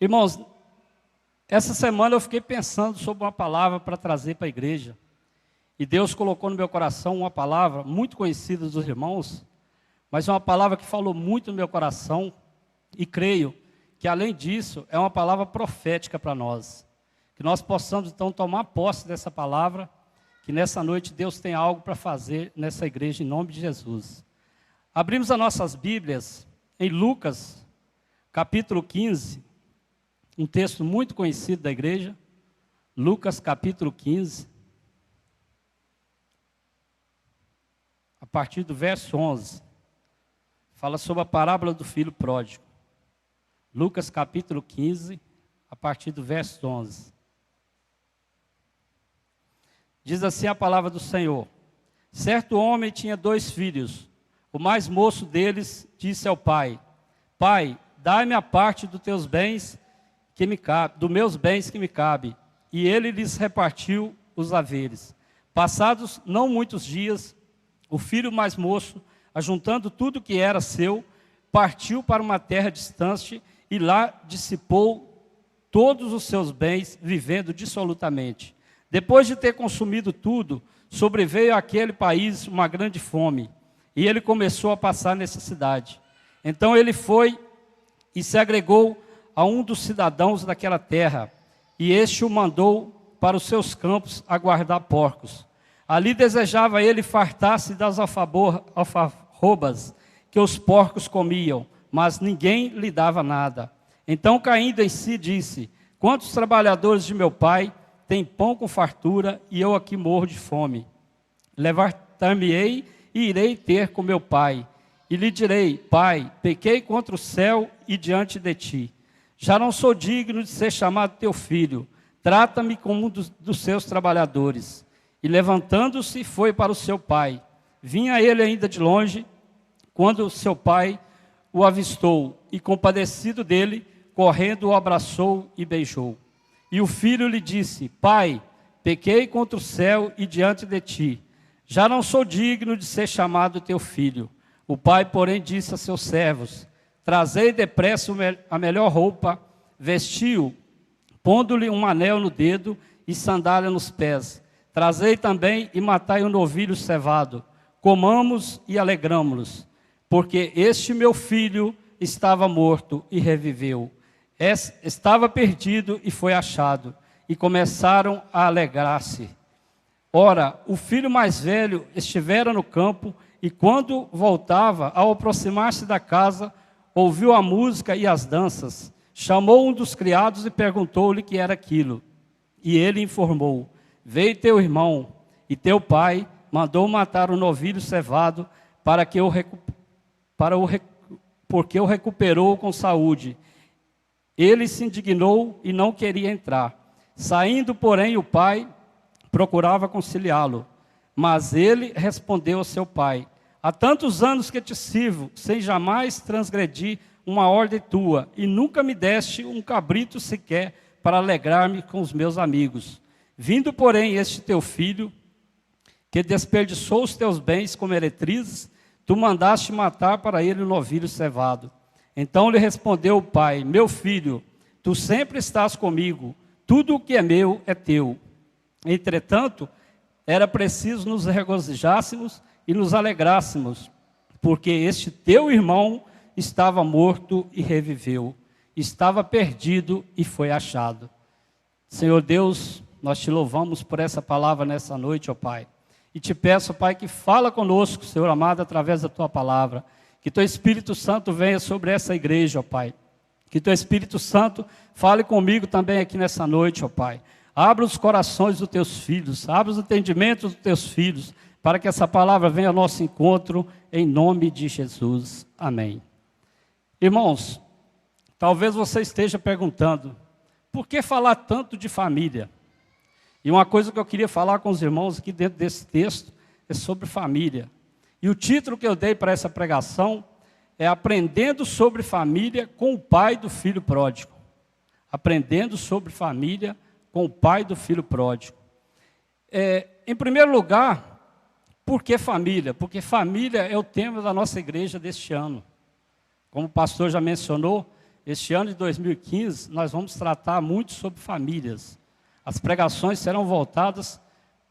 Irmãos, essa semana eu fiquei pensando sobre uma palavra para trazer para a igreja. E Deus colocou no meu coração uma palavra muito conhecida dos irmãos, mas uma palavra que falou muito no meu coração. E creio que, além disso, é uma palavra profética para nós. Que nós possamos, então, tomar posse dessa palavra, que nessa noite Deus tem algo para fazer nessa igreja, em nome de Jesus. Abrimos as nossas Bíblias em Lucas, capítulo 15, um texto muito conhecido da igreja. Lucas, capítulo 15, a partir do verso 11, fala sobre a parábola do filho pródigo. Lucas, capítulo 15, a partir do verso 11. Diz assim a palavra do Senhor: certo homem tinha 2 filhos. O mais moço deles disse ao pai: Pai, dai-me a parte dos teus bens que me cabe, dos meus bens que me cabe. E ele lhes repartiu os haveres. Passados não muitos dias, o filho mais moço, ajuntando tudo que era seu, partiu para uma terra distante e lá dissipou todos os seus bens, vivendo dissolutamente. Depois de ter consumido tudo, sobreveio àquele país uma grande fome, e ele começou a passar necessidade. Então ele foi e se agregou a um dos cidadãos daquela terra, e este o mandou para os seus campos a guardar porcos. Ali desejava ele fartar-se das alfarrobas que os porcos comiam, mas ninguém lhe dava nada. Então, caindo em si, disse: quantos trabalhadores de meu pai têm pão com fartura, e eu aqui morro de fome? Levantar-me-ei e irei ter com meu pai, e lhe direi: Pai, pequei contra o céu e diante de ti. Já não sou digno de ser chamado teu filho. Trata-me como um dos seus trabalhadores. E levantando-se, foi para o seu pai. Vinha ele ainda de longe, quando seu pai o avistou, e compadecido dele, correndo o abraçou e beijou. E o filho lhe disse: Pai, pequei contra o céu e diante de ti. Já não sou digno de ser chamado teu filho. O pai, porém, disse a seus servos: trazei depressa a melhor roupa, vestiu, pondo-lhe um anel no dedo e sandália nos pés. Trazei também e matai um novilho cevado. Comamos e alegramo-nos, porque este meu filho estava morto e reviveu. Estava perdido e foi achado. E começaram a alegrar-se. Ora, o filho mais velho estivera no campo, e quando voltava, ao aproximar-se da casa, ouviu a música e as danças. Chamou um dos criados e perguntou-lhe o que era aquilo. E ele informou: veio teu irmão, e teu pai mandou matar o novilho cevado, porque o recuperou com saúde. Ele se indignou e não queria entrar. Saindo, porém, o pai procurava conciliá-lo. Mas ele respondeu ao seu pai: há tantos anos que te sirvo, sem jamais transgredir uma ordem tua, e nunca me deste um cabrito sequer para alegrar-me com os meus amigos. Vindo, porém, este teu filho, que desperdiçou os teus bens com meretrizes, tu mandaste matar para ele o novilho cevado. Então lhe respondeu o pai: meu filho, tu sempre estás comigo, tudo o que é meu é teu. Entretanto, era preciso nos regozijássemos e nos alegrássemos, porque este teu irmão estava morto e reviveu, estava perdido e foi achado. Senhor Deus, nós te louvamos por essa palavra nessa noite, ó Pai. E te peço, Pai, que fala conosco, Senhor amado, através da tua palavra. Que teu Espírito Santo venha sobre essa igreja, ó Pai. Que teu Espírito Santo fale comigo também aqui nessa noite, ó Pai. Abra os corações dos teus filhos, abra os entendimentos dos teus filhos, para que essa palavra venha ao nosso encontro, em nome de Jesus. Amém. Irmãos, talvez você esteja perguntando: por que falar tanto de família? E uma coisa que eu queria falar com os irmãos aqui dentro desse texto é sobre família. E o título que eu dei para essa pregação é Aprendendo sobre Família com o Pai do Filho Pródigo. Aprendendo sobre família com o pai do filho pródigo. Em primeiro lugar, por que família? Porque família é o tema da nossa igreja deste ano. Como o pastor já mencionou, este ano de 2015, nós vamos tratar muito sobre famílias. As pregações serão voltadas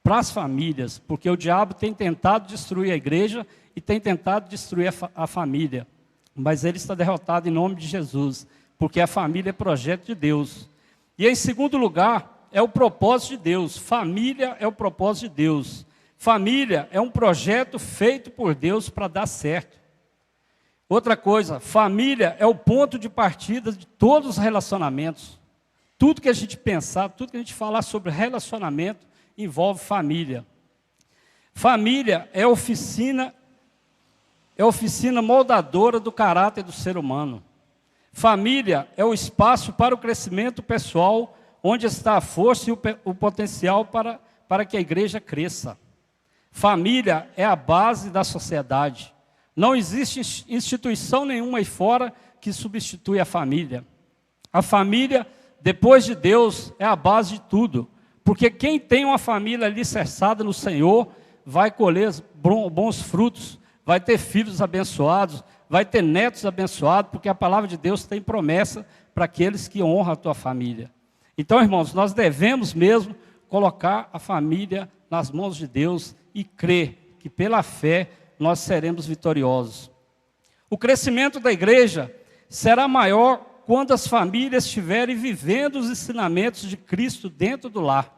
para as famílias, porque o diabo tem tentado destruir a igreja e tem tentado destruir a família. Mas ele está derrotado em nome de Jesus, porque a família é projeto de Deus. E em segundo lugar, é o propósito de Deus. Família é o propósito de Deus. Família é um projeto feito por Deus para dar certo. Outra coisa, família é o ponto de partida de todos os relacionamentos. Tudo que a gente pensar, tudo que a gente falar sobre relacionamento, envolve família. Família é a oficina moldadora do caráter do ser humano. Família é o espaço para o crescimento pessoal, onde está a força e o potencial para que a igreja cresça. Família é a base da sociedade. Não existe instituição nenhuma aí fora que substitui a família. A família, depois de Deus, é a base de tudo. Porque quem tem uma família alicerçada no Senhor, vai colher bons frutos, vai ter filhos abençoados, vai ter netos abençoados, porque a palavra de Deus tem promessa para aqueles que honram a tua família. Então, irmãos, nós devemos mesmo colocar a família nas mãos de Deus e crer que pela fé nós seremos vitoriosos. O crescimento da igreja será maior quando as famílias estiverem vivendo os ensinamentos de Cristo dentro do lar.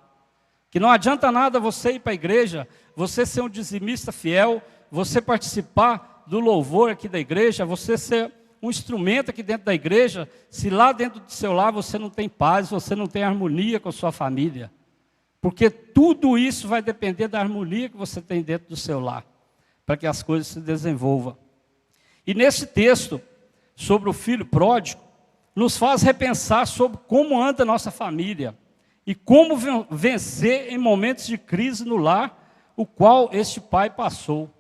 Que não adianta nada você ir para a igreja, você ser um dizimista fiel, você participar do louvor aqui da igreja, você ser um instrumento aqui dentro da igreja, se lá dentro do seu lar você não tem paz, você não tem harmonia com a sua família. Porque tudo isso vai depender da harmonia que você tem dentro do seu lar, para que as coisas se desenvolvam. E nesse texto, sobre o filho pródigo, nos faz repensar sobre como anda a nossa família e como vencer em momentos de crise no lar, o qual este pai passou.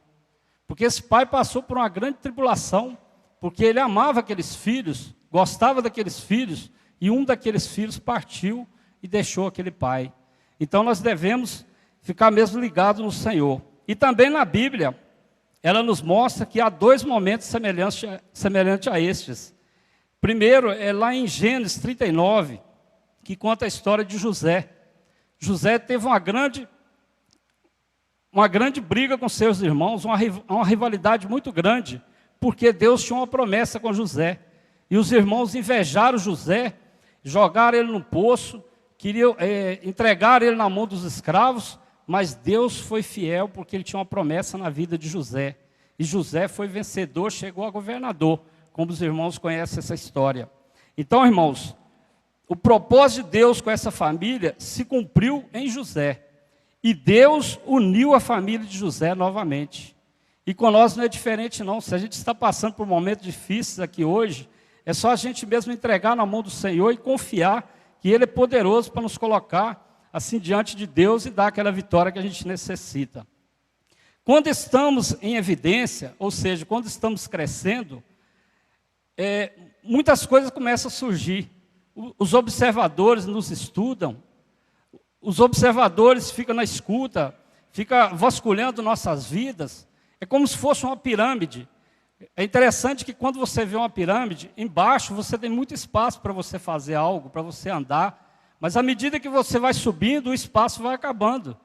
Porque esse pai passou por uma grande tribulação, porque ele amava aqueles filhos, gostava daqueles filhos, e um daqueles filhos partiu e deixou aquele pai. Então nós devemos ficar mesmo ligados no Senhor. E também na Bíblia, ela nos mostra que há dois momentos semelhantes a estes. Primeiro, é lá em Gênesis 39, que conta a história de José. José teve uma grande briga com seus irmãos, uma rivalidade muito grande, porque Deus tinha uma promessa com José. E os irmãos invejaram José, jogaram ele no poço, queriam entregar ele na mão dos escravos, mas Deus foi fiel porque ele tinha uma promessa na vida de José. E José foi vencedor, chegou a governador, como os irmãos conhecem essa história. Então, irmãos, o propósito de Deus com essa família se cumpriu em José. E Deus uniu a família de José novamente. E com nós não é diferente não. Se a gente está passando por momentos difíceis aqui hoje, é só a gente mesmo entregar na mão do Senhor e confiar que Ele é poderoso para nos colocar assim diante de Deus e dar aquela vitória que a gente necessita. Quando estamos em evidência, ou seja, quando estamos crescendo, muitas coisas começam a surgir. Os observadores nos estudam, os observadores ficam na escuta, ficam vasculhando nossas vidas. É como se fosse uma pirâmide. É interessante que quando você vê uma pirâmide, embaixo você tem muito espaço para você fazer algo, para você andar. Mas à medida que você vai subindo, o espaço vai acabando.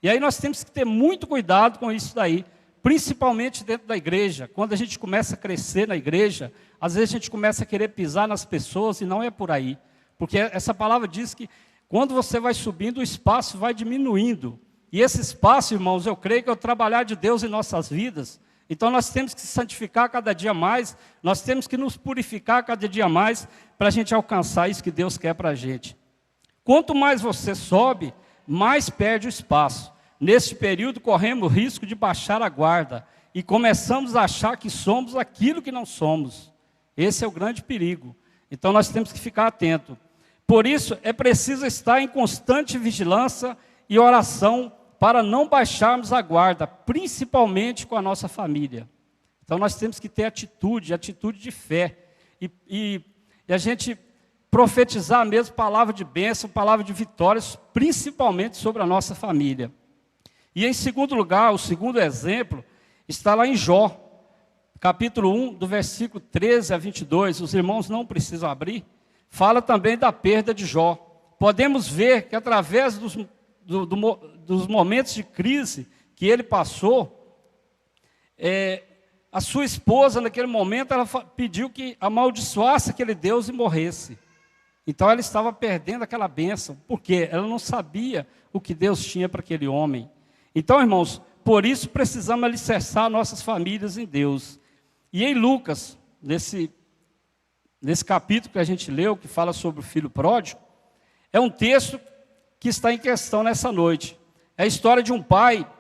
E aí nós temos que ter muito cuidado com isso daí, principalmente dentro da igreja. Quando a gente começa a crescer na igreja, às vezes a gente começa a querer pisar nas pessoas e não é por aí. Porque essa palavra diz que quando você vai subindo, o espaço vai diminuindo. E esse espaço, irmãos, eu creio que é o trabalhar de Deus em nossas vidas. Então nós temos que se santificar cada dia mais, nós temos que nos purificar cada dia mais, para a gente alcançar isso que Deus quer para a gente. Quanto mais você sobe, mais perde o espaço. Neste período, corremos o risco de baixar a guarda e começamos a achar que somos aquilo que não somos. Esse é o grande perigo. Então nós temos que ficar atentos. Por isso, é preciso estar em constante vigilância e oração para não baixarmos a guarda, principalmente com a nossa família. Então nós temos que ter atitude de fé. E a gente profetizar mesmo palavra de bênção, palavra de vitórias, principalmente sobre a nossa família. E em segundo lugar, o segundo exemplo, está lá em Jó, capítulo 1, do versículo 13 a 22, os irmãos não precisam abrir, fala também da perda de Jó. Podemos ver que através dos momentos de crise que ele passou, a sua esposa, naquele momento, ela pediu que amaldiçoasse aquele Deus e morresse. Então ela estava perdendo aquela bênção, porque ela não sabia o que Deus tinha para aquele homem. Então, irmãos, por isso precisamos alicerçar nossas famílias em Deus. E em Lucas, nesse capítulo que a gente leu, que fala sobre o filho pródigo, é um texto que está em questão nessa noite. É a história de um pai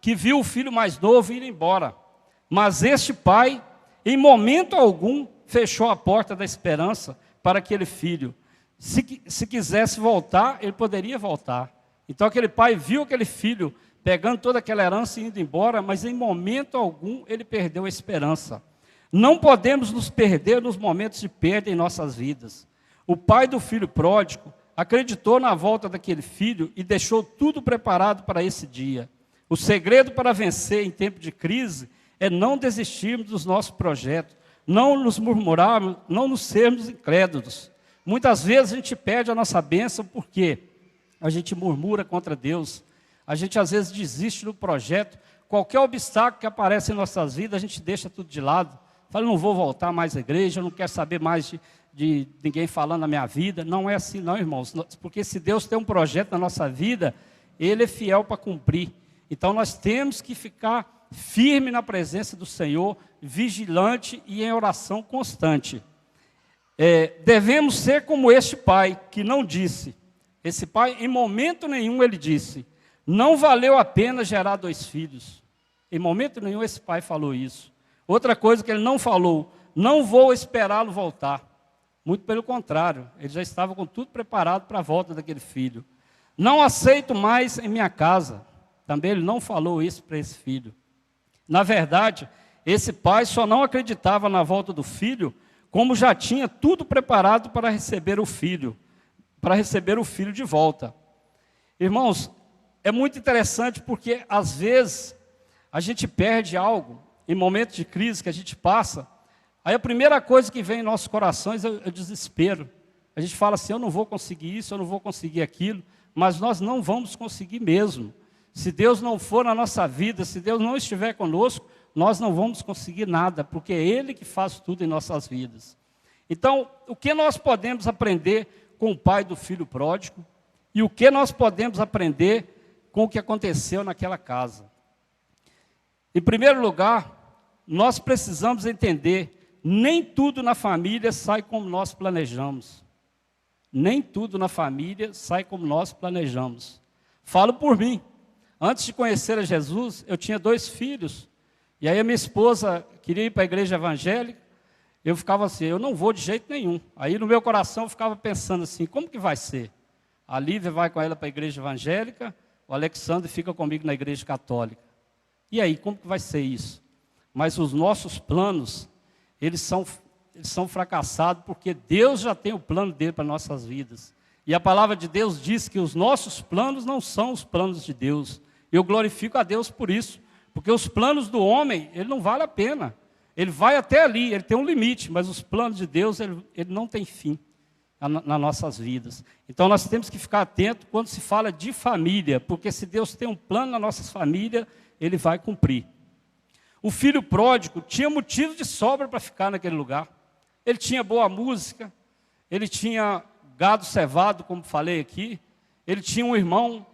que viu o filho mais novo ir embora. Mas este pai, em momento algum, fechou a porta da esperança para aquele filho. Se quisesse voltar, ele poderia voltar. Então aquele pai viu aquele filho pegando toda aquela herança e indo embora, mas em momento algum ele perdeu a esperança. Não podemos nos perder nos momentos de perda em nossas vidas. O pai do filho pródigo acreditou na volta daquele filho e deixou tudo preparado para esse dia. O segredo para vencer em tempo de crise é não desistirmos dos nossos projetos, não nos murmurarmos, não nos sermos incrédulos. Muitas vezes a gente perde a nossa bênção porque a gente murmura contra Deus, a gente às vezes desiste do projeto, qualquer obstáculo que aparece em nossas vidas, a gente deixa tudo de lado, fala, não vou voltar mais à igreja, não quero saber mais de ninguém falando na minha vida. Não é assim não, irmãos, porque se Deus tem um projeto na nossa vida, Ele é fiel para cumprir. Então nós temos que ficar firme na presença do Senhor, vigilante e em oração constante. Devemos ser como este pai, que não disse. Esse pai, em momento nenhum, ele disse, não valeu a pena gerar 2 filhos. Em momento nenhum esse pai falou isso. Outra coisa que ele não falou, não vou esperá-lo voltar. Muito pelo contrário, ele já estava com tudo preparado para a volta daquele filho. Não aceito mais em minha casa. Também ele não falou isso para esse filho. Na verdade, esse pai só não acreditava na volta do filho, como já tinha tudo preparado para receber o filho de volta. Irmãos, é muito interessante porque às vezes a gente perde algo em momentos de crise que a gente passa, aí a primeira coisa que vem em nossos corações é o desespero. A gente fala assim, eu não vou conseguir isso, eu não vou conseguir aquilo, mas nós não vamos conseguir mesmo. Se Deus não for na nossa vida, se Deus não estiver conosco, nós não vamos conseguir nada, porque é Ele que faz tudo em nossas vidas. Então, o que nós podemos aprender com o pai do filho pródigo e o que nós podemos aprender com o que aconteceu naquela casa? Em primeiro lugar, nós precisamos entender, nem tudo na família sai como nós planejamos. Nem tudo na família sai como nós planejamos. Falo por mim. Antes de conhecer a Jesus, eu tinha 2 filhos. E aí a minha esposa queria ir para a igreja evangélica. Eu ficava assim, eu não vou de jeito nenhum. Aí no meu coração eu ficava pensando assim, como que vai ser? A Lívia vai com ela para a igreja evangélica, o Alexandre fica comigo na igreja católica. E aí, como que vai ser isso? Mas os nossos planos, eles são fracassados porque Deus já tem o plano dele para nossas vidas. E a palavra de Deus diz que os nossos planos não são os planos de Deus. Eu glorifico a Deus por isso, porque os planos do homem, ele não vale a pena. Ele vai até ali, ele tem um limite, mas os planos de Deus, ele não tem fim nas nossas vidas. Então nós temos que ficar atentos quando se fala de família, porque se Deus tem um plano nas nossas famílias, Ele vai cumprir. O filho pródigo tinha motivo de sobra para ficar naquele lugar. Ele tinha boa música, ele tinha gado cevado, como falei aqui, ele tinha um irmão,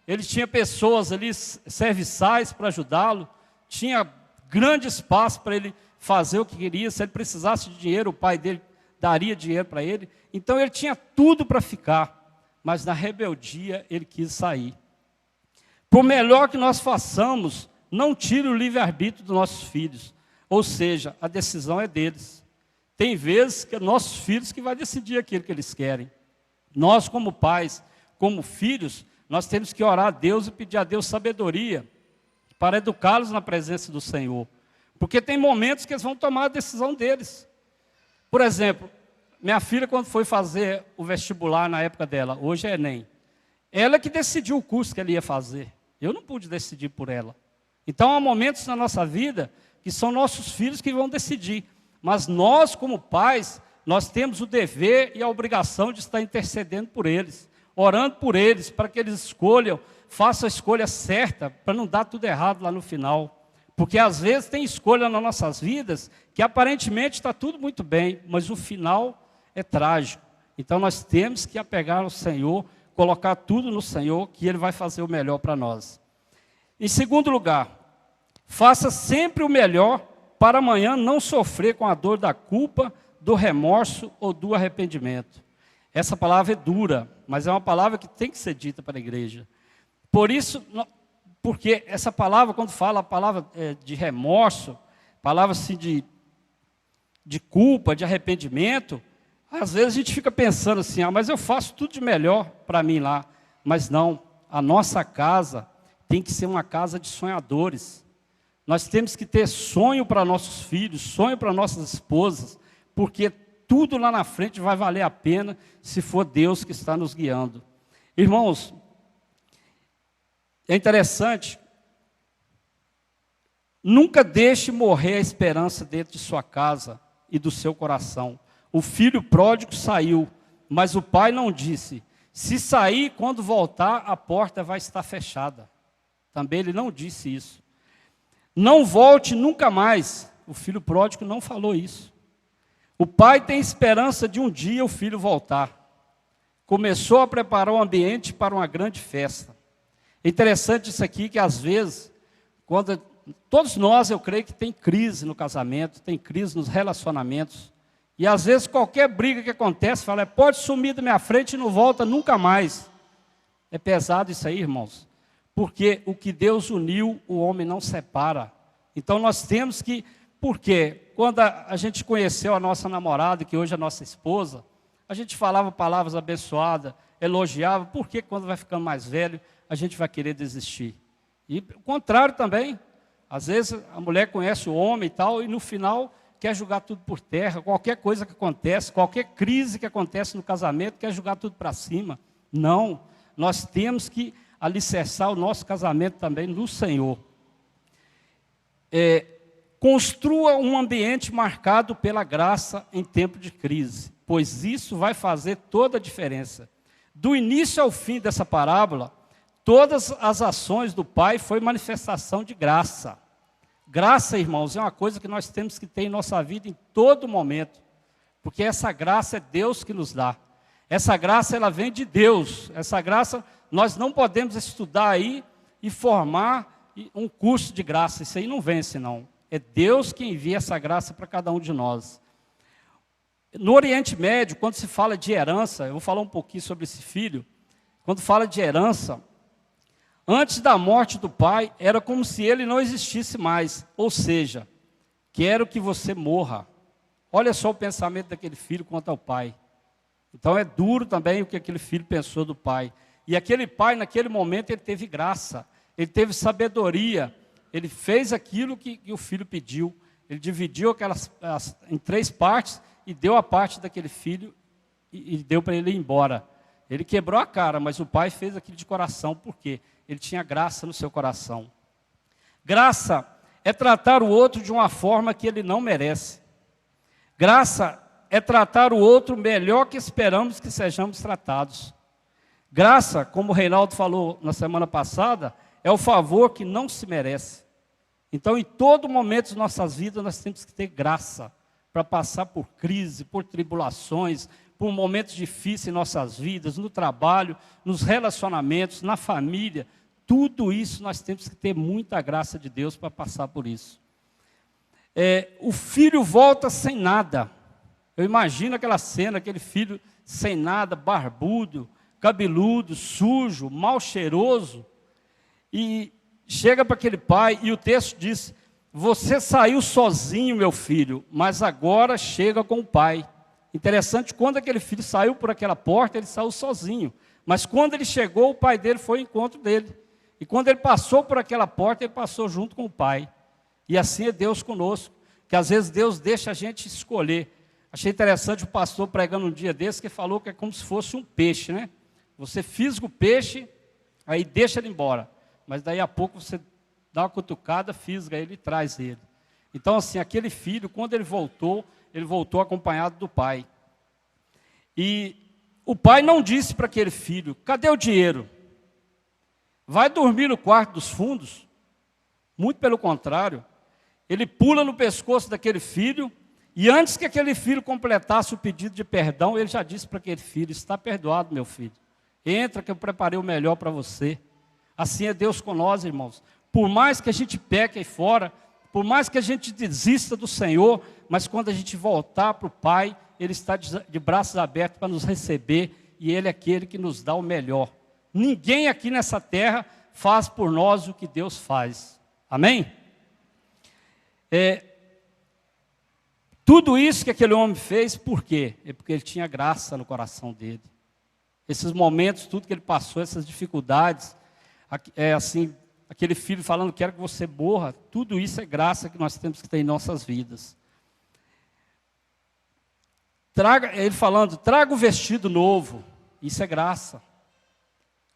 ele tinha pessoas ali serviçais para ajudá-lo, tinha grande espaço para ele fazer o que queria. Se ele precisasse de dinheiro, o pai dele daria dinheiro para ele. Então ele tinha tudo para ficar, mas na rebeldia ele quis sair. Por melhor que nós façamos, não tire o livre-arbítrio dos nossos filhos. Ou seja, a decisão é deles. Tem vezes que é nossos filhos que vai decidir aquilo que eles querem. Nós, como pais, como filhos, nós temos que orar a Deus e pedir a Deus sabedoria para educá-los na presença do Senhor. Porque tem momentos que eles vão tomar a decisão deles. Por exemplo, minha filha, quando foi fazer o vestibular na época dela, hoje é Enem, ela que decidiu o curso que ela ia fazer. Eu não pude decidir por ela. Então, há momentos na nossa vida que são nossos filhos que vão decidir. Mas nós, como pais, nós temos o dever e a obrigação de estar intercedendo por eles, orando por eles, para que eles escolham, façam a escolha certa, para não dar tudo errado lá no final. Porque às vezes tem escolha nas nossas vidas que aparentemente está tudo muito bem, mas o final é trágico. Então nós temos que apegar ao Senhor, colocar tudo no Senhor, que Ele vai fazer o melhor para nós. Em segundo lugar, faça sempre o melhor para amanhã não sofrer com a dor da culpa, do remorso ou do arrependimento. Essa palavra é dura, mas é uma palavra que tem que ser dita para a igreja. Por isso, porque essa palavra, quando fala a palavra de remorso, palavra assim de culpa, de arrependimento, às vezes a gente fica pensando assim, mas eu faço tudo de melhor para mim lá. Mas não, a nossa casa tem que ser uma casa de sonhadores. Nós temos que ter sonho para nossos filhos, sonho para nossas esposas, porque tudo lá na frente vai valer a pena se for Deus que está nos guiando. Irmãos, é interessante, nunca deixe morrer a esperança dentro de sua casa e do seu coração. O filho pródigo saiu, mas o pai não disse, se sair, quando voltar, a porta vai estar fechada. Também ele não disse isso. Não volte nunca mais. O filho pródigo não falou isso. O pai tem esperança de um dia o filho voltar. Começou a preparar o ambiente para uma grande festa. É interessante isso aqui, que às vezes, todos nós, eu creio que tem crise no casamento, tem crise nos relacionamentos. E às vezes qualquer briga que acontece, fala, pode sumir da minha frente e não volta nunca mais. É pesado isso aí, irmãos. Porque o que Deus uniu, o homem não separa. Então nós temos que, porque quando a gente conheceu a nossa namorada, que hoje é a nossa esposa, a gente falava palavras abençoadas, elogiava, porque quando vai ficando mais velho, a gente vai querer desistir. E o contrário também, às vezes a mulher conhece o homem e tal, e no final quer jogar tudo por terra, qualquer coisa que acontece, qualquer crise que acontece no casamento, quer jogar tudo para cima. Não, nós temos que alicerçar o nosso casamento também no Senhor. Construa um ambiente marcado pela graça em tempo de crise, pois isso vai fazer toda a diferença. Do início ao fim dessa parábola, todas as ações do Pai foi manifestação de graça. Graça, irmãos, é uma coisa que nós temos que ter em nossa vida em todo momento, porque essa graça é Deus que nos dá. Essa graça, ela vem de Deus. Essa graça, nós não podemos estudar aí e formar um curso de graça. Isso aí não vence, não. É Deus que envia essa graça para cada um de nós. No Oriente Médio, quando se fala de herança, eu vou falar um pouquinho sobre esse filho. Quando fala de herança, antes da morte do pai, era como se ele não existisse mais. Ou seja, quero que você morra. Olha só o pensamento daquele filho quanto ao pai. Então é duro também o que aquele filho pensou do pai. E aquele pai, naquele momento, ele teve graça, ele teve sabedoria, ele fez aquilo que o filho pediu. Ele dividiu em 3 partes e deu a parte daquele filho e deu para ele ir embora. Ele quebrou a cara, mas o pai fez aquilo de coração, por quê? Ele tinha graça no seu coração. Graça é tratar o outro de uma forma que ele não merece. Graça é tratar o outro melhor que esperamos que sejamos tratados. Graça, como o Reinaldo falou na semana passada, é o favor que não se merece. Então, em todo momento de nossas vidas, nós temos que ter graça para passar por crise, por tribulações, por momentos difíceis em nossas vidas, no trabalho, nos relacionamentos, na família. Tudo isso nós temos que ter muita graça de Deus para passar por isso. O filho volta sem nada. Eu imagino aquela cena, aquele filho sem nada, barbudo, cabeludo, sujo, mal cheiroso. E chega para aquele pai e o texto diz, você saiu sozinho, meu filho, mas agora chega com o pai. Interessante, quando aquele filho saiu por aquela porta, ele saiu sozinho. Mas quando ele chegou, o pai dele foi ao encontro dele. E quando ele passou por aquela porta, ele passou junto com o pai. E assim é Deus conosco, que às vezes Deus deixa a gente escolher. Achei interessante o pastor pregando um dia desse, que falou que é como se fosse um peixe, né? Você fisga o peixe, aí deixa ele embora. Mas daí a pouco você dá uma cutucada, fisga ele e traz ele. Então, assim, aquele filho, quando ele voltou acompanhado do pai. E o pai não disse para aquele filho: cadê o dinheiro? Vai dormir no quarto dos fundos? Muito pelo contrário, ele pula no pescoço daquele filho, e antes que aquele filho completasse o pedido de perdão, ele já disse para aquele filho: está perdoado, meu filho. Entra que eu preparei o melhor para você. Assim é Deus com nós, irmãos. Por mais que a gente peque aí fora, por mais que a gente desista do Senhor, mas quando a gente voltar para o Pai, Ele está de braços abertos para nos receber, e Ele é aquele que nos dá o melhor. Ninguém aqui nessa terra faz por nós o que Deus faz. Amém? Tudo isso que aquele homem fez, por quê? É porque ele tinha graça no coração dele. Esses momentos, tudo que ele passou, essas dificuldades, assim, aquele filho falando: quero que você morra, tudo isso é graça que nós temos que ter em nossas vidas. Ele falando: traga o vestido novo, isso é graça.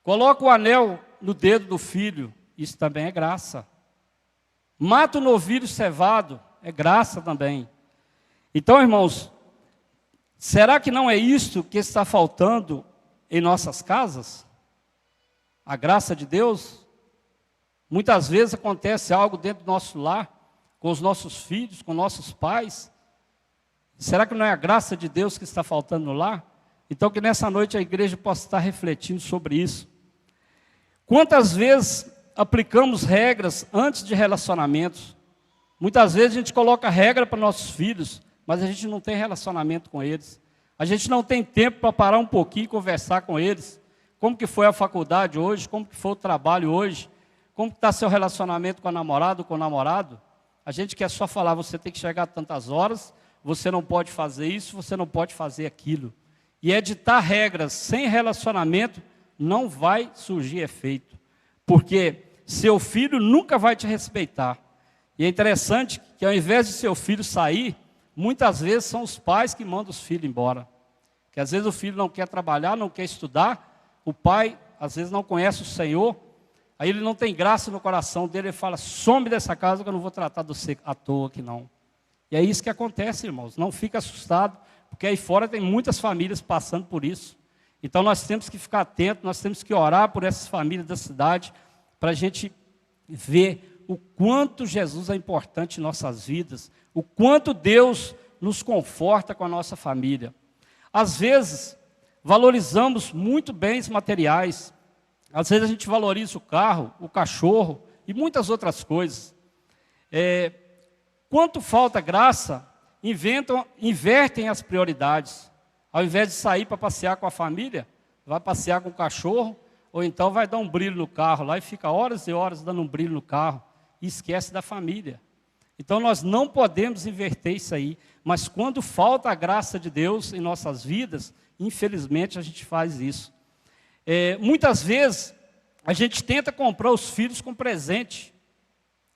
Coloca o anel no dedo do filho, isso também é graça. Mata o novilho cevado, é graça também. Então, irmãos, será que não é isto que está faltando em nossas casas? A graça de Deus? Muitas vezes acontece algo dentro do nosso lar, com os nossos filhos, com nossos pais. Será que não é a graça de Deus que está faltando no lar? Então, que nessa noite a igreja possa estar refletindo sobre isso. Quantas vezes aplicamos regras antes de relacionamentos? Muitas vezes a gente coloca regra para nossos filhos, mas a gente não tem relacionamento com eles. A gente não tem tempo para parar um pouquinho e conversar com eles. Como que foi a faculdade hoje? Como que foi o trabalho hoje? Como está seu relacionamento com a namorada ou com o namorado? A gente quer só falar: você tem que chegar a tantas horas, você não pode fazer isso, você não pode fazer aquilo. E editar regras sem relacionamento não vai surgir efeito. Porque seu filho nunca vai te respeitar. E é interessante que ao invés de seu filho sair, muitas vezes são os pais que mandam os filhos embora. Que às vezes o filho não quer trabalhar, não quer estudar, o pai às vezes não conhece o Senhor, aí ele não tem graça no coração dele, ele fala: some dessa casa que eu não vou tratar de você à toa aqui não. E é isso que acontece, irmãos, não fica assustado, porque aí fora tem muitas famílias passando por isso. Então nós temos que ficar atentos, nós temos que orar por essas famílias da cidade, para a gente ver o quanto Jesus é importante em nossas vidas, o quanto Deus nos conforta com a nossa família. Às vezes, valorizamos muito bens materiais. Às vezes a gente valoriza o carro, o cachorro e muitas outras coisas. Quanto falta graça, invertem as prioridades. Ao invés de sair para passear com a família, vai passear com o cachorro, ou então vai dar um brilho no carro lá e fica horas e horas dando um brilho no carro e esquece da família. Então nós não podemos inverter isso aí, mas quando falta a graça de Deus em nossas vidas, infelizmente a gente faz isso. Muitas vezes a gente tenta comprar os filhos com presente,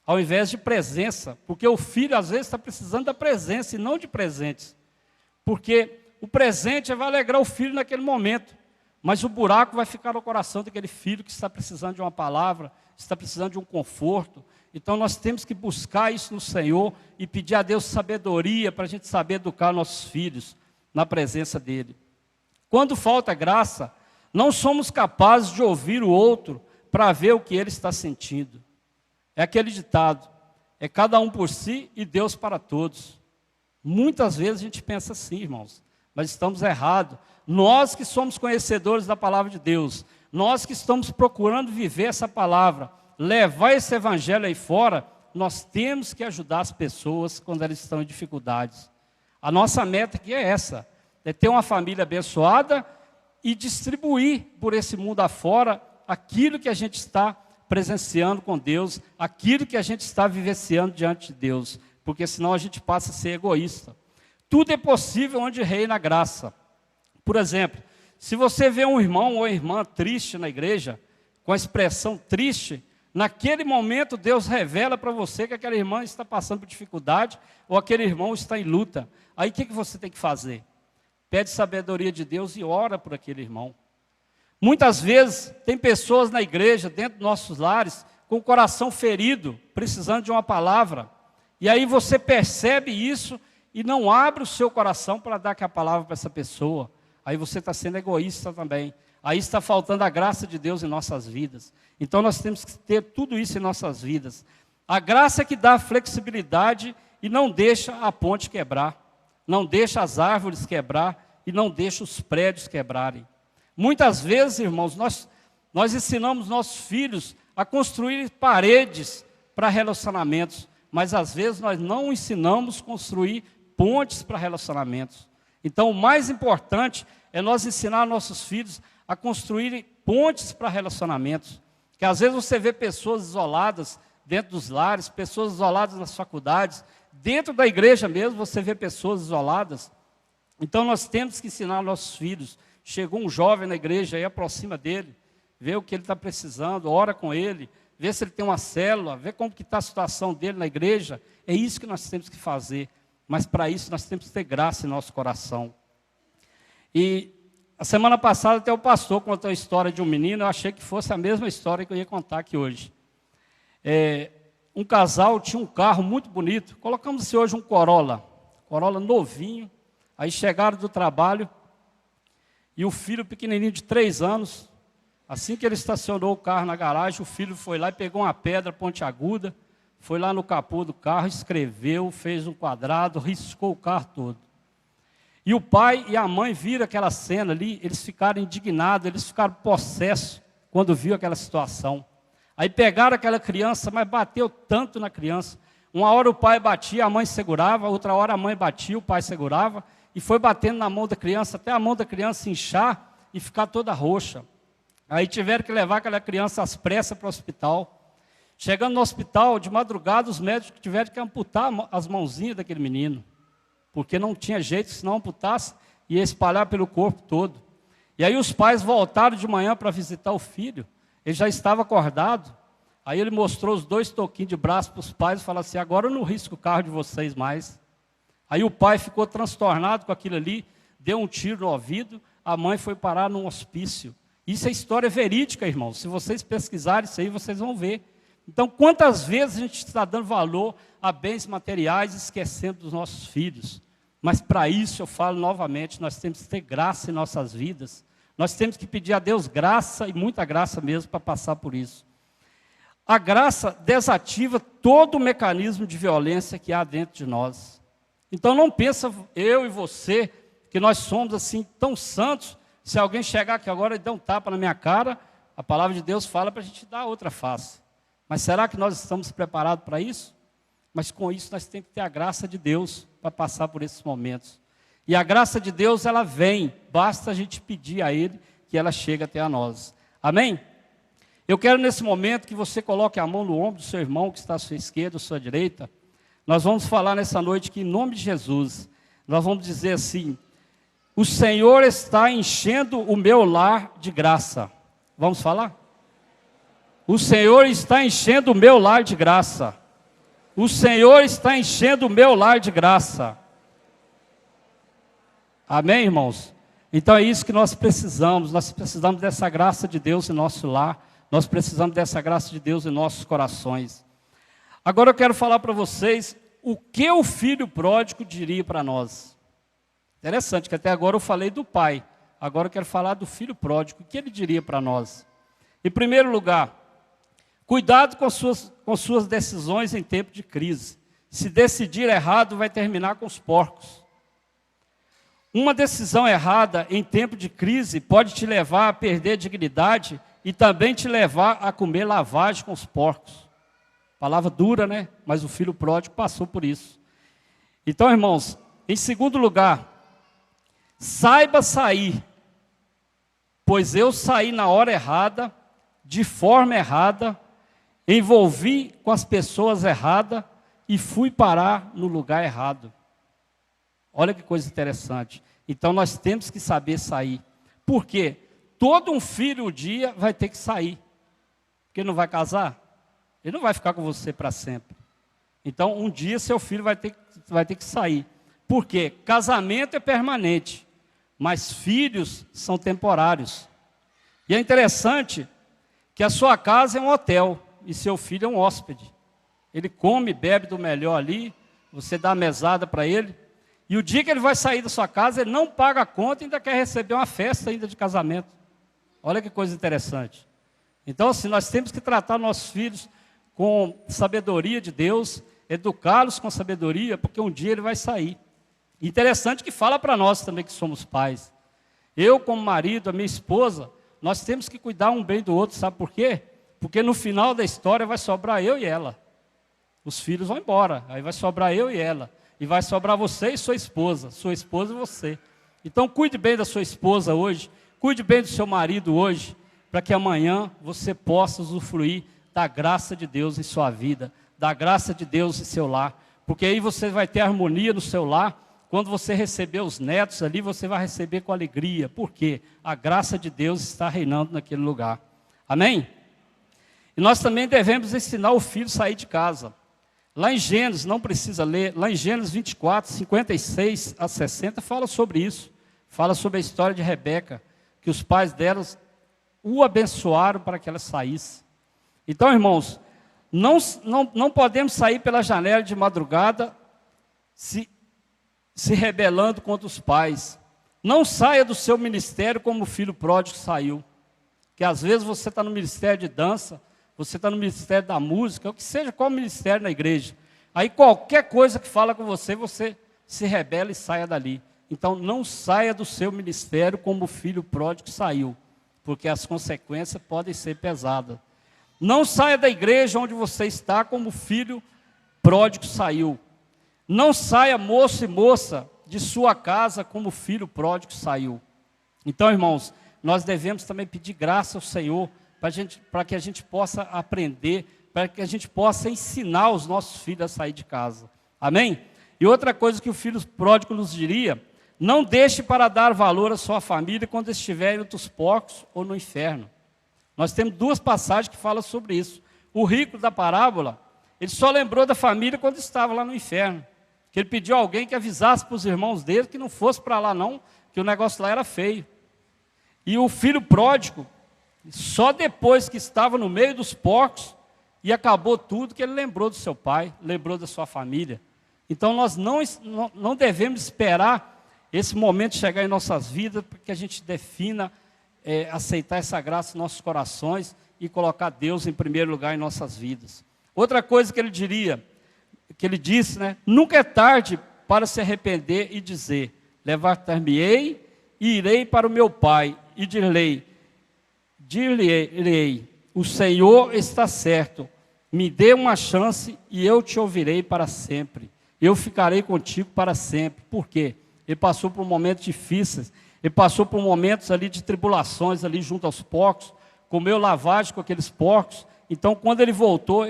ao invés de presença, porque o filho às vezes está precisando da presença e não de presentes, porque o presente vai alegrar o filho naquele momento, mas o buraco vai ficar no coração daquele filho que está precisando de uma palavra, está precisando de um conforto. Então nós temos que buscar isso no Senhor e pedir a Deus sabedoria para a gente saber educar nossos filhos na presença dEle. Quando falta graça, não somos capazes de ouvir o outro para ver o que ele está sentindo. É aquele ditado: é cada um por si e Deus para todos. Muitas vezes a gente pensa assim, irmãos, mas estamos errados. Nós que somos conhecedores da palavra de Deus, nós que estamos procurando viver essa palavra, levar esse evangelho aí fora, nós temos que ajudar as pessoas quando elas estão em dificuldades. A nossa meta aqui é essa, é ter uma família abençoada e distribuir por esse mundo afora aquilo que a gente está presenciando com Deus, aquilo que a gente está vivenciando diante de Deus, porque senão a gente passa a ser egoísta. Tudo é possível onde reina a graça. Por exemplo, se você vê um irmão ou irmã triste na igreja, com a expressão triste, naquele momento Deus revela para você que aquela irmã está passando por dificuldade ou aquele irmão está em luta. Aí o que você tem que fazer? Pede sabedoria de Deus e ora por aquele irmão. Muitas vezes tem pessoas na igreja, dentro dos nossos lares, com o coração ferido, precisando de uma palavra. E aí você percebe isso e não abre o seu coração para dar aquela palavra para essa pessoa. Aí você está sendo egoísta também. Aí está faltando a graça de Deus em nossas vidas. Então nós temos que ter tudo isso em nossas vidas. A graça que dá flexibilidade e não deixa a ponte quebrar. Não deixa as árvores quebrar e não deixa os prédios quebrarem. Muitas vezes, irmãos, nós ensinamos nossos filhos a construir paredes para relacionamentos, mas às vezes nós não ensinamos a construir pontes para relacionamentos. Então o mais importante é nós ensinar nossos filhos a construir pontes para relacionamentos. Que às vezes você vê pessoas isoladas dentro dos lares, pessoas isoladas nas faculdades, dentro da igreja mesmo você vê pessoas isoladas. Então nós temos que ensinar nossos filhos. Chegou um jovem na igreja, aí aproxima dele, vê o que ele está precisando, ora com ele, vê se ele tem uma célula, vê como que está a situação dele na igreja. É isso que nós temos que fazer. Mas para isso nós temos que ter graça em nosso coração. E a semana passada até o pastor contou a história de um menino, eu achei que fosse a mesma história que eu ia contar aqui hoje. Um casal tinha um carro muito bonito, colocamos hoje um Corolla novinho, aí chegaram do trabalho, e o filho pequenininho de 3 anos, assim que ele estacionou o carro na garagem, o filho foi lá e pegou uma pedra pontiaguda, foi lá no capô do carro, escreveu, fez um quadrado, riscou o carro todo. E o pai e a mãe viram aquela cena ali, eles ficaram indignados, eles ficaram possessos quando viram aquela situação. Aí pegaram aquela criança, mas bateu tanto na criança. Uma hora o pai batia, a mãe segurava, outra hora a mãe batia, o pai segurava, e foi batendo na mão da criança, até a mão da criança inchar e ficar toda roxa. Aí tiveram que levar aquela criança às pressas para o hospital. Chegando no hospital, de madrugada, os médicos tiveram que amputar as mãozinhas daquele menino, porque não tinha jeito, se não amputasse, ia espalhar pelo corpo todo. E aí os pais voltaram de manhã para visitar o filho, ele já estava acordado, aí ele mostrou os 2 toquinhos de braço para os pais e falou assim: agora eu não risco o carro de vocês mais. Aí o pai ficou transtornado com aquilo ali, deu um tiro no ouvido, a mãe foi parar num hospício. Isso é história verídica, irmãos, se vocês pesquisarem isso aí, vocês vão ver. Então, quantas vezes a gente está dando valor a bens materiais, esquecendo dos nossos filhos? Mas para isso, eu falo novamente, nós temos que ter graça em nossas vidas. Nós temos que pedir a Deus graça, e muita graça mesmo, para passar por isso. A graça desativa todo o mecanismo de violência que há dentro de nós. Então, não pensa eu e você, que nós somos assim tão santos, se alguém chegar aqui agora e der um tapa na minha cara, a palavra de Deus fala para a gente dar outra face. Mas será que nós estamos preparados para isso? Mas com isso nós temos que ter a graça de Deus para passar por esses momentos. E a graça de Deus, ela vem, basta a gente pedir a Ele que ela chegue até a nós. Amém? Eu quero nesse momento que você coloque a mão no ombro do seu irmão que está à sua esquerda, à sua direita. Nós vamos falar nessa noite que em nome de Jesus, nós vamos dizer assim: o Senhor está enchendo o meu lar de graça. Vamos falar? O Senhor está enchendo o meu lar de graça. O Senhor está enchendo o meu lar de graça. Amém, irmãos? Então é isso que nós precisamos dessa graça de Deus em nosso lar, nós precisamos dessa graça de Deus em nossos corações. Agora eu quero falar para vocês o que o filho pródigo diria para nós. Interessante que até agora eu falei do pai, agora eu quero falar do filho pródigo, o que ele diria para nós? Em primeiro lugar, cuidado com suas decisões em tempo de crise. Se decidir errado, vai terminar com os porcos. Uma decisão errada em tempo de crise pode te levar a perder dignidade e também te levar a comer lavagem com os porcos. Palavra dura, né? Mas o filho pródigo passou por isso. Então, irmãos, em segundo lugar, saiba sair, pois eu saí na hora errada, de forma errada, envolvi com as pessoas erradas e fui parar no lugar errado. Olha que coisa interessante. Então nós temos que saber sair. Por quê? Todo um filho um dia vai ter que sair. Porque não vai casar? Ele não vai ficar com você para sempre. Então um dia seu filho vai ter que sair. Por quê? Casamento é permanente, mas filhos são temporários. E é interessante que a sua casa é um hotel e seu filho é um hóspede. ele come e bebe do melhor ali, você dá a mesada para ele, e o dia que ele vai sair da sua casa, ele não paga a conta e ainda quer receber uma festa ainda de casamento. Olha que coisa interessante. Então, assim, nós temos que tratar nossos filhos com sabedoria de Deus, educá-los com sabedoria, porque um dia ele vai sair. Interessante que fala para nós também que somos pais. Eu, como marido, a minha esposa, nós temos que cuidar um bem do outro, sabe por quê? Porque no final da história vai sobrar eu e ela. Os filhos vão embora, aí vai sobrar eu e ela. E vai sobrar você e sua esposa e você. Então cuide bem da sua esposa hoje, cuide bem do seu marido hoje, para que amanhã você possa usufruir da graça de Deus em sua vida, da graça de Deus em seu lar. Porque aí você vai ter harmonia no seu lar. Quando você receber os netos ali, você vai receber com alegria. Por quê? A graça de Deus está reinando naquele lugar. Amém? E nós também devemos ensinar o filho a sair de casa. Lá em Gênesis, não precisa ler, lá em Gênesis 24, 56 a 60, fala sobre isso. Fala sobre a história de Rebeca, que os pais delas o abençoaram para que ela saísse. Então, irmãos, não podemos sair pela janela de madrugada se rebelando contra os pais. Não saia do seu ministério como o filho pródigo saiu. Que às vezes você está no ministério de dança, você está no ministério da música, o que seja, qual ministério na igreja. Aí qualquer coisa que fala com você, você se rebela e saia dali. Então não saia do seu ministério como o filho pródigo saiu, porque as consequências podem ser pesadas. Não saia da igreja onde você está como o filho pródigo saiu. Não saia, moço e moça, de sua casa como o filho pródigo saiu. Então, irmãos, nós devemos também pedir graça ao Senhor para que a gente possa aprender, para que a gente possa ensinar os nossos filhos a sair de casa. Amém? E outra coisa que o filho pródigo nos diria: não deixe para dar valor à sua família quando estiver entre os porcos ou no inferno. Nós temos duas passagens que falam sobre isso. O rico da parábola, ele só lembrou da família quando estava lá no inferno. Que ele pediu a alguém que avisasse para os irmãos dele que não fosse para lá não, que o negócio lá era feio. E o filho pródigo, só depois que estava no meio dos porcos e acabou tudo, que ele lembrou do seu pai, lembrou da sua família. Então nós não devemos esperar esse momento chegar em nossas vidas, para que a gente defina, aceitar essa graça em nossos corações e colocar Deus em primeiro lugar em nossas vidas. Outra coisa que ele diria, que ele disse, né? Nunca é tarde para se arrepender e dizer: levantar-me-ei e irei para o meu pai e dir-lhe-ei, o Senhor está certo, me dê uma chance e eu te ouvirei para sempre. Eu ficarei contigo para sempre. Por quê? Ele passou por momentos difíceis, ele passou por momentos ali de tribulações ali junto aos porcos, comeu lavagem com aqueles porcos. Então, quando ele voltou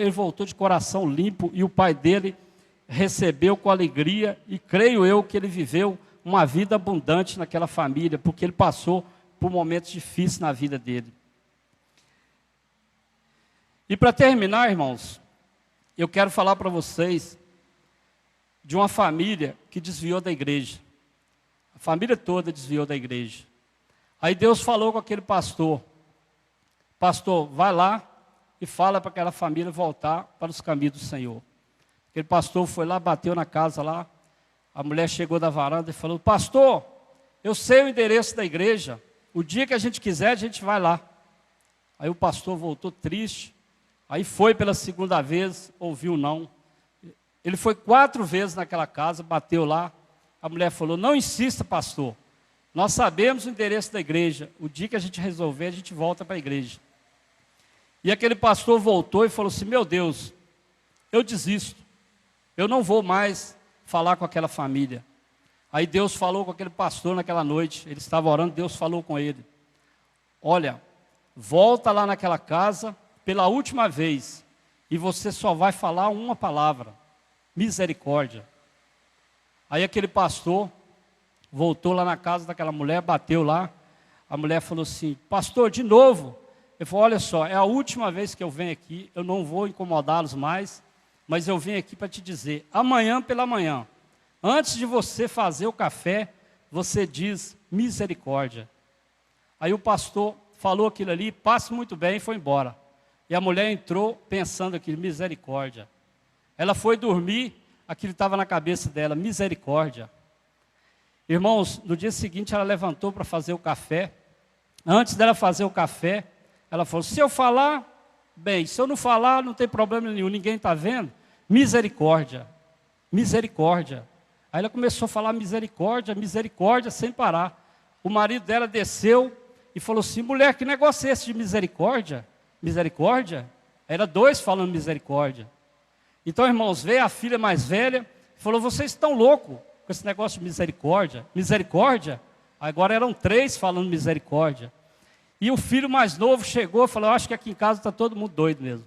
de coração limpo, e o pai dele recebeu com alegria, e creio eu que ele viveu uma vida abundante naquela família, porque ele passou por momentos difíceis na vida dele. E para terminar, irmãos, eu quero falar para vocês de uma família que desviou da igreja. A família toda desviou da igreja. Aí Deus falou com aquele pastor: pastor, vai lá e fala para aquela família voltar para os caminhos do Senhor. Aquele pastor foi lá, bateu na casa lá, a mulher chegou da varanda e falou: pastor, eu sei o endereço da igreja, o dia que a gente quiser a gente vai lá. Aí o pastor voltou triste, aí foi pela segunda vez, ouviu não. Ele foi 4 vezes naquela casa, bateu lá, a mulher falou: não insista, pastor, nós sabemos o endereço da igreja, o dia que a gente resolver a gente volta para a igreja. E aquele pastor voltou e falou assim: meu Deus, eu desisto, eu não vou mais falar com aquela família. Aí Deus falou com aquele pastor naquela noite, ele estava orando, Deus falou com ele: olha, volta lá naquela casa pela última vez, e você só vai falar uma palavra: misericórdia. Aí aquele pastor voltou lá na casa daquela mulher, bateu lá, a mulher falou assim: pastor, de novo? Ele falou: olha só, é a última vez que eu venho aqui, eu não vou incomodá-los mais, mas eu venho aqui para te dizer, amanhã pela manhã, antes de você fazer o café, você diz misericórdia. Aí o pastor falou aquilo ali, passe muito bem, e foi embora. E a mulher entrou pensando aquilo: misericórdia. Ela foi dormir, aquilo estava na cabeça dela, misericórdia. Irmãos, no dia seguinte ela levantou para fazer o café. Antes dela fazer o café, ela falou, se eu falar, bem, se eu não falar, não tem problema nenhum, ninguém está vendo. Misericórdia, misericórdia. Aí ela começou a falar misericórdia, misericórdia, sem parar. O marido dela desceu e falou assim, mulher, que negócio é esse de misericórdia? Misericórdia? Era dois falando misericórdia. Então, irmãos, veio a filha mais velha e falou, vocês estão loucos com esse negócio de misericórdia? Misericórdia? Agora eram três falando misericórdia. E o filho mais novo chegou e falou, eu acho que aqui em casa está todo mundo doido mesmo.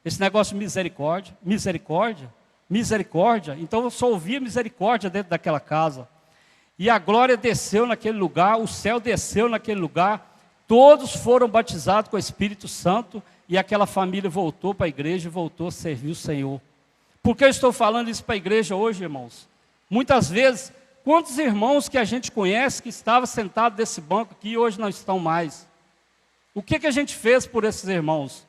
Esse negócio de misericórdia, misericórdia, misericórdia. Então eu só ouvia misericórdia dentro daquela casa. E a glória desceu naquele lugar, o céu desceu naquele lugar. Todos foram batizados com o Espírito Santo e aquela família voltou para a igreja e voltou a servir o Senhor. Por que eu estou falando isso para a igreja hoje, irmãos? Muitas vezes, quantos irmãos que a gente conhece que estavam sentados nesse banco aqui e hoje não estão mais? O que a gente fez por esses irmãos?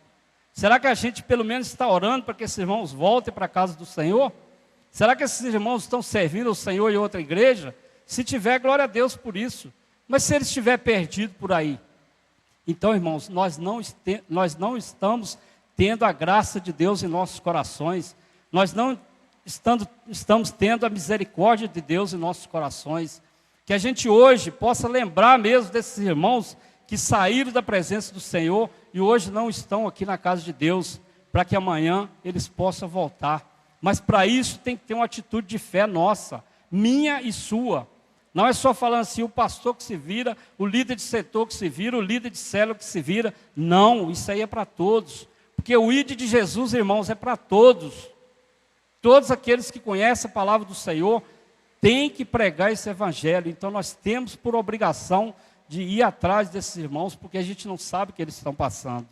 Será que a gente pelo menos está orando para que esses irmãos voltem para a casa do Senhor? Será que esses irmãos estão servindo ao Senhor em outra igreja? Se tiver, glória a Deus por isso. Mas se ele estiver perdido por aí? Então, irmãos, nós não estamos tendo a graça de Deus em nossos corações. Nós não estamos tendo a misericórdia de Deus em nossos corações. Que a gente hoje possa lembrar mesmo desses irmãos que saíram da presença do Senhor e hoje não estão aqui na casa de Deus, para que amanhã eles possam voltar. Mas para isso tem que ter uma atitude de fé nossa, minha e sua. Não é só falando assim, o pastor que se vira, o líder de setor que se vira, o líder de célula que se vira. Não, isso aí é para todos. Porque o ID de Jesus, irmãos, é para todos. Todos aqueles que conhecem a palavra do Senhor têm que pregar esse evangelho. Então nós temos por obrigação de ir atrás desses irmãos, porque a gente não sabe o que eles estão passando.